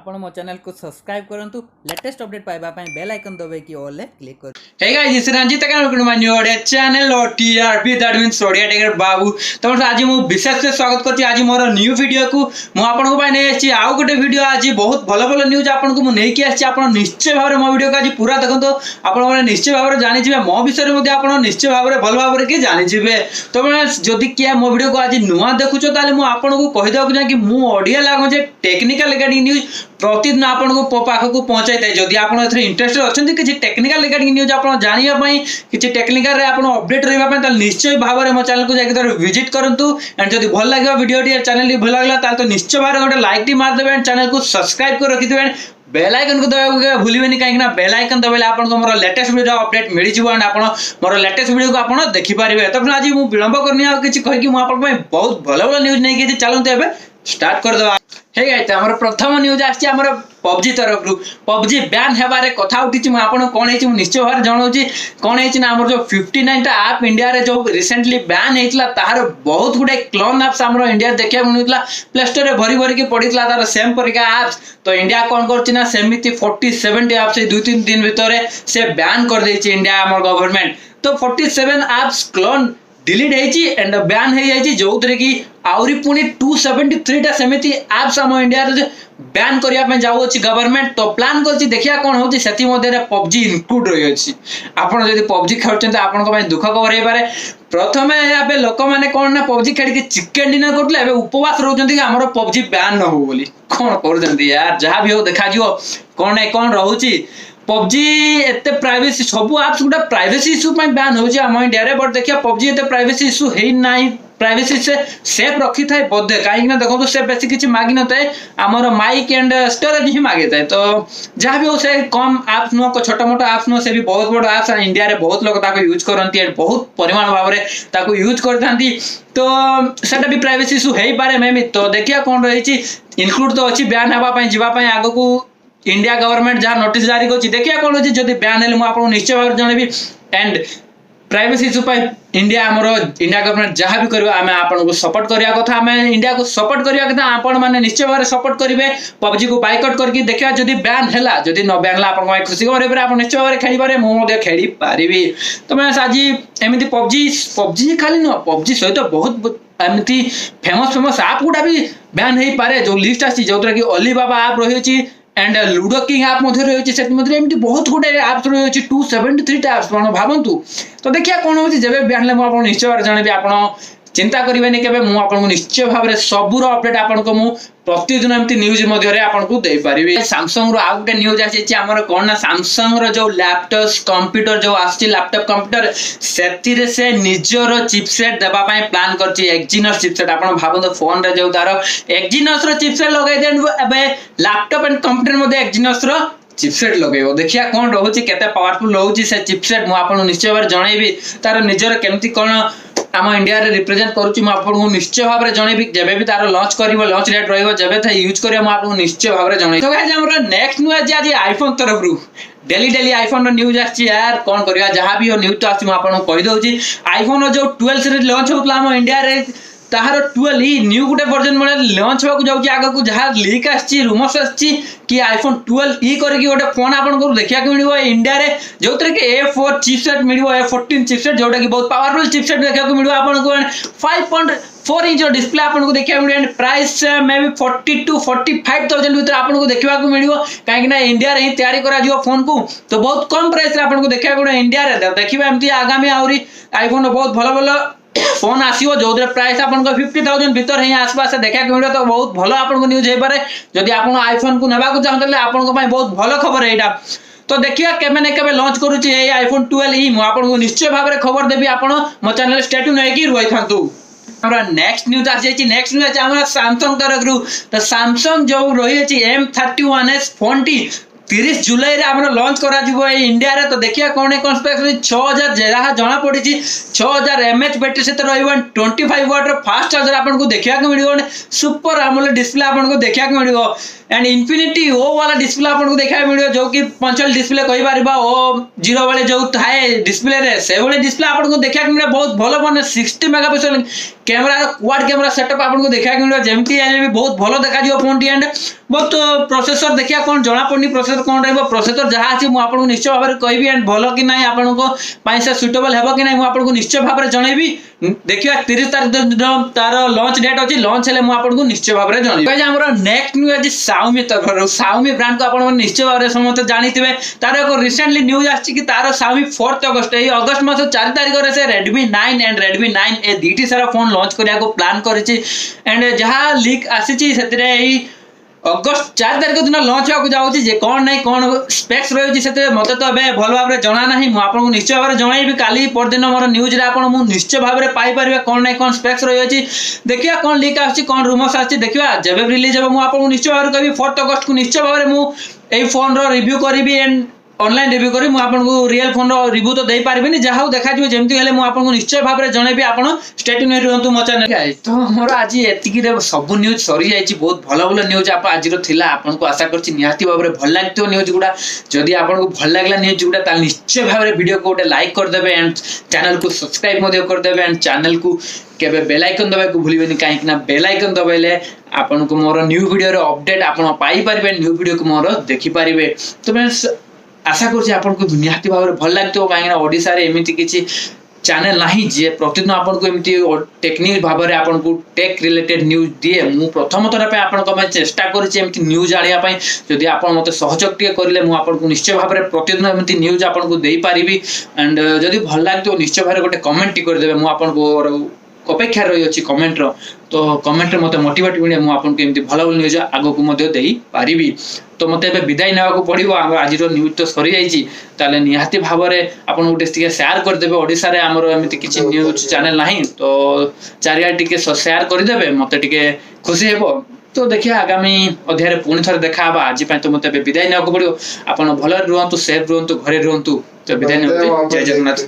आपण मो चैनल को सब्सक्राइब करंतु लेटेस्ट अपडेट पाइबा पई बेल आइकन दबे कि ऑल क्लिक कर। Hey guys this is Ranjit welcome to my new Odia channel OTRP that means Odia taker Babu. तो आज मु विशेष से स्वागत करछि आज मोर न्यू वीडियो को मु आपन को पई नै आछि आउ गोटे वीडियो आज बहुत भलो भलो न्यूज आपन को मु नै कि आछि आपन निश्चय भाबरे मो वीडियो को आज पूरा देखंतो आपन माने निश्चय भाबरे जानि जिवे मो विषय रे मध्ये आपन निश्चय भाबरे भलो भाबरे कि जानि जिवे। तो माने जदि किया मो वीडियो को आज नुवा देखुछो ताले मु आपन को कहि दउ कि मु ओडिया लागो जे टेक्निकल रिगार्डिंग न्यूज प्रतिदिन आपन को पाख को पहुंचाई थाए। जदि आपन एथरे इंटरेस्टेड अछंती कि टेक्निकल रिगार्डिंग न्यूज आपन जानिया पई कि टेक्निकल रे आपन अपडेट रहबा पई ताले निश्चय भाबरे मो चैनल को जाके तर विजिट करंतु। एंड जदि भल लागबा वीडियो टी चैनल टी भल लागला ताले तो निश्चय भाबरे गोटे लाइक टी मार देबे एंड चैनल को सब्सक्राइब कर रखि देबे। बेल आइकन को दबाइबा भूलिबेनी काहे कि ना बेल आइकन दबाइले आपन को मोर लेटेस्ट वीडियो अपडेट मिलि जिवो एंड आपन मोर लेटेस्ट वीडियो को आपन देखि पारिबे। तो आज मु विलंब करनी आ किछि कहि कि मु आपन पई बहुत भलो भलो न्यूज नै कि चलंते एबे स्टार्ट कर दबा। हे गाइस हमर प्रथम न्यूज आछि हमर पबजी तरफ रु पबजी बैन हेबारे कथा उठिछि मु आपन कोन हेछि मु निश्चय भार जणाउछि कोन हेछि ना हमर जो 59 टा ऐप इंडिया रे जो रिसेंटली बैन हेतला तार बहुत गुडे क्लोन ऐप्स हमर इंडिया देखिया मिलुतला प्ले स्टोर रे भरी भरी के पडितला तार सेम परिका ऐप्स। तो इंडिया कोन करछि ना सेमिति 47 ऐप्स से 2-3 दिन भीतर से बैन कर देछि इंडिया हमर गवर्नमेंट। तो 47 ऐप्स क्लोन डिलीट हेछि एंड बैन हे जाइछि जोतरे कि आउरी पुनी 273 टा सेमिति ऐप्स हम इंडिया रे बैन करिया पे जाउ अछि गवर्नमेंट। तो प्लान करछि देखिया कोन होछि सेति मध्ये रे पबजी इंक्लूड रहि अछि। आपण जदि पबजी खेलछन त आपण को दुख खबर हे पारे। प्रथमे एबे लोक माने कोन ना पबजी खेल के चिकन डिनर करले एबे उपवास रहउछन्ती कि हमरो पबजी बैन न हो बोली कोन करजन्ती यार जहा भी हो देखा जियो कोन रहउछि पबजी एते प्राइवेसी सब ऐप्स गुडा प्राइवेसी इशू पे बैन हो जे हम इंडिया रे। बट देखिया पबजी एते प्राइवेसी इशू हेई नाही प्राइवेसी से सेफ रखी थाए बदे काहे ना देखो तो से बेसी किछि मागी न थाए हमर माइक एंड स्टोरेज ही मागे थाए। तो जहां भी हो से कम ऐप्स नो को छोटा मोटा ऐप्स नो से भी बहुत बड़ ऐप्स इंडिया रे बहुत लोग ताको यूज करंती एंड बहुत परिमाण भाबरे ताको यूज करथांती। तो सेटा भी प्राइवेसी इशू हेई पारे मे भी। तो देखिया कोन रही छि इंक्लूड तो अछि बैन हेबा पई जिबा पई आगो को इंडिया गवर्नमेंट जहां नोटिस जारी करछि देखिया कोन होछि जदि बैन हेले मु आपन निश्चय भाव जणेबी। एंड प्राइवेसी इशू पाई इंडिया हमरो इंडिया गवर्नमेंट जहां भी करबा हमें आपन को सपोर्ट करिया कथा हमें इंडिया को सपोर्ट करिया कथा आपन माने निश्चय भाव सपोर्ट करिवे पबजी को बायकॉट करके देखिया जदि बैन हेला जदि न बैन ला आपन को खुशी खबर पर आपन निश्चय भाव खेली पारे मु मध्ये खेली पारिबी। तो मैं साजी एमिति पबजी खाली न पबजी सहित बहुत एमिति फेमस ऐप गुडा भी बैन हेई पारे जो लिस्ट आसी जोतरा कि ओली बाबा ऐप रही अछि एंड लूडो किंग ऐप मध्ये रही से एमती बहुत गुटे ऐप्स रही 273 टा ऐप्स भावतु। तो देखिया कोन होछि जेबे बैन ले मु निश्चय भाव जणेबी आपण चिंता करिवेनी केबे मु आपन को निश्चय भाव सबुर अपडेट आपन को मु प्रतिदिन एमती न्यूज मध्ये रे आपन को देई परिबे। सैमसंग रो आउट न्यूज आछि हमर कोन ना सैमसंग रो जो लैपटॉप कंप्यूटर जो आछि लैपटॉप कंप्यूटर सेति रे से निजरो चिपसेट देबा पई प्लान करछि एक्जिनोस चिपसेट। आपन भाबो फोन रे जो तार एक्जिनोस रो चिपसेट लगाइ देन एबे लैपटॉप एंड कंप्यूटर मध्ये एक्जिनोस रो चिपसेट लगेबो देखिया कोन रहउछि केते पावरफुल रहउछि से चिपसेट मु आपन निश्चय भाव जणैबी तार निजर केमती कोन आम इंडिया रे रिप्रेजेंट करूची म आपन निश्चय भाव रे जणैबी जेबे भी तार लॉन्च करिवो लॉन्च डेट रहइबो जेबे था यूज करिया म आपन निश्चय भाव रे जणै। तो गाइस हमरा नेक्स्ट न्यूज आज आईफोन तरफ रु डेली आईफोन रो न्यूज आछि यार कोन करिया जहां भी हो न्यूज तो आछि म आपन कहि दउची आईफोन रो जो 12 सीरीज लॉन्च होतला हम इंडिया रे ताहार 12 ई न्यू गुटे वर्जन मले लॉन्च होकु जाउची आगा को जहां लीक आछि रूमर्स आछि कि आईफोन 12 ई करी कि गोटे फोन आपन को देखिया के मिलिबो इंडिया रे जोतरे के A4 चिपसेट मिलिबो A14 चिपसेट जोटा कि बहुत पावरफुल चिपसेट देखिया को मिलिबो आपन को 5.4 इंच डिस्प्ले आपन को देखिया मिलिबो and price maybe 40 to 45,000 भीतर आपन को देखिबा को मिलिबो काहे कि ना इंडिया रे ही तैयारी करा जिवो फोन को। तो बहुत कम प्राइस रे आपन को देखिया को इंडिया रे देखिबा एमती आगामी आउरी आईफोन बहुत भलो भलो फोन आसीओ जोदरे प्राइस आपन को 50,000 भीतर ही आसपास देखा के मिले। तो बहुत भलो आपन को न्यूज हे पारे जदि आपन आईफोन को नेबा को चाहतले आपन को पई बहुत भलो खबर है एटा। तो देखिया केबे ने केबे लॉन्च करूची ए आईफोन 12 ई मु आपन को निश्चय भाव रे खबर देबी आपन मो चैनल स्टे ट्यून है कि रोई थांतु। हमरा नेक्स्ट न्यूज आ जायछि नेक्स्ट न्यूज हमरा सैमसंग तरफ रु। तो सैमसंग जो रही अछि M31s फोन टी 30 जुलाई रे हमर लॉन्च करा जिवो ए इंडिया रे। तो देखिया कोन स्पेक्स 6000 जहा जणा पड़ी छी 6000 एमएच बैटरी से रहइबो 25 वाट रो फास्ट चार्जर आपन को देखिया के मिलियो सुपर AMOLED डिस्प्ले आपन को देखिया के मिलियो एंड इन्फिनिटी ओ वाला डिस्प्ले आपन को देखिया मिलियो जो कि पंचल डिस्प्ले कहि पारिबा ओ जीरो वाले जो थाए डिस्प्ले रे से वाले डिस्प्ले आपन को देखिया के मिलियो बहुत भलो बने 60 megapixel camera quad camera setup आपन को देखिया के मिलियो जेमती आले भी बहुत भलो देखा जिवो फोन टी एंड बहुत प्रोसेसर देखिया कोन जणा पड़नी प्रोसेसर कोन रहबो प्रोसेसर जहा अछि मु आपन को निश्चय भाबरे कहबी एंड भलो कि नाही आपन को पाइ से सुटेबल हेबो कि नाही मु आपन को निश्चय भाबरे जणेबी। देखिया 30 तारिख दिन तार लॉन्च डेट अछि लॉन्च हेले मु आपन को निश्चय भाबरे जणेबी। गाइस हमरो नेक्स्ट न्यूज अछि Xiaomi तरफ Xiaomi ब्रांड को आपन निश्चय भाबरे समस्त जानिथिबे तार एक रिसेंटली न्यूज आछि कि तार Xiaomi 4 अगस्त ए अगस्त मास 4 तारिख रे से Redmi 9 एंड Redmi 9 ए दीटी सारा फोन लॉन्च करिया को प्लान करिछि एंड जहा लीक आसीछि सेतरे एई अगस्त 4 तारिख दिन लॉन्च होको जाउछि जे कोन नै कोन स्पेक्स रहउछि सेते मते तो बे भलो भाबरे जणा नाही मु आपन को निश्चय भाबरे जणाइबी काली पर दिन मोर न्यूज रे आपन मु निश्चय भाबरे पाई परिबे कोन नै कोन स्पेक्स रहउछि देखिया कोन लीक आछि कोन रूमर्स आछि देखिया जेबे रिलीज हो मु आपन को निश्चय भाबरे कहबी 4 अगस्त को निश्चय भाबरे मु एई फोन रो रिव्यू करबी एंड ऑनलाइन रिव्यू करी मु आपन को रियल फोन रो रिव्यू तो देई पारबेनी जहाउ देखा जिवो जेमति हेले मु आपन को निश्चय भाबरे जणेबी आपन स्टे ट्यून रहंतु मो चैनल। तो मोर आज एतिकी रे सब न्यूज सरी जाईची बहुत भलो भलो न्यूज आप आज रो थिला आपन को आशा करछि निहाती भाबरे भल लागतो न्यूज गुडा जदी आपन को भल लागला न्यूज गुडा ता निश्चय भाबरे वीडियो को लाइक कर देबे एंड चैनल को सब्सक्राइब मध्य कर देबे एंड चैनल को केबे बेल आइकन दबाय को भूलिबेनी काहे कि ना बेल आइकन दबाइले आपन को मोर न्यू वीडियो रे अपडेट आपन पाई परिबे न्यू वीडियो को मोर देखि परिबे। तो मैं आशा करछि आपन को निहाती भाबरे भल लागतो काहे ना ओडिसा रे एमिति किछि चैनल नाही जे प्रतिदिन आपन को एमिति टेक्निकल भाबरे आपन को टेक रिलेटेड न्यूज दिए मु प्रथम थरा पे आपन को मैं चेष्टा करछि एमिति न्यूज आलिया पई जदी आपन मते सहयोग टिके करले मु आपन को निश्चय भाबरे प्रतिदिन एमिति न्यूज आपन को देई पारिबी एंड जदी भल लागतो निश्चय भाबरे गोटे कमेंट टी कर देबे मु आपन को अपेक्षा रही अछि कमेंट रो। तो कमेंट रे मते मोटिवेट मिले मु आपन को एमिति भलो भलो न्यूज आगो को मध्ये देई पारिबी। तो मते बे विदाई नेवा को पड़िबो आज रो न्यूज तो सरी जाईची ताले निहाती भाबरे आपन उटे टिके शेयर कर देबे ओडिसा रे हमरो एमिति किछि न्यूज चैनल नाही तो चारिया टिके शेयर कर देबे मते टिके खुशी हेबो। तो देखिए आगामी अध्याय रे पुणी थरे देखा बा आज पय तो मते बे विदाई नेवा को पड़िबो आपन भलो रहंतु सेफ रहंतु घरे रहंतु। तो विदाई नेवा जय जगन्नाथ।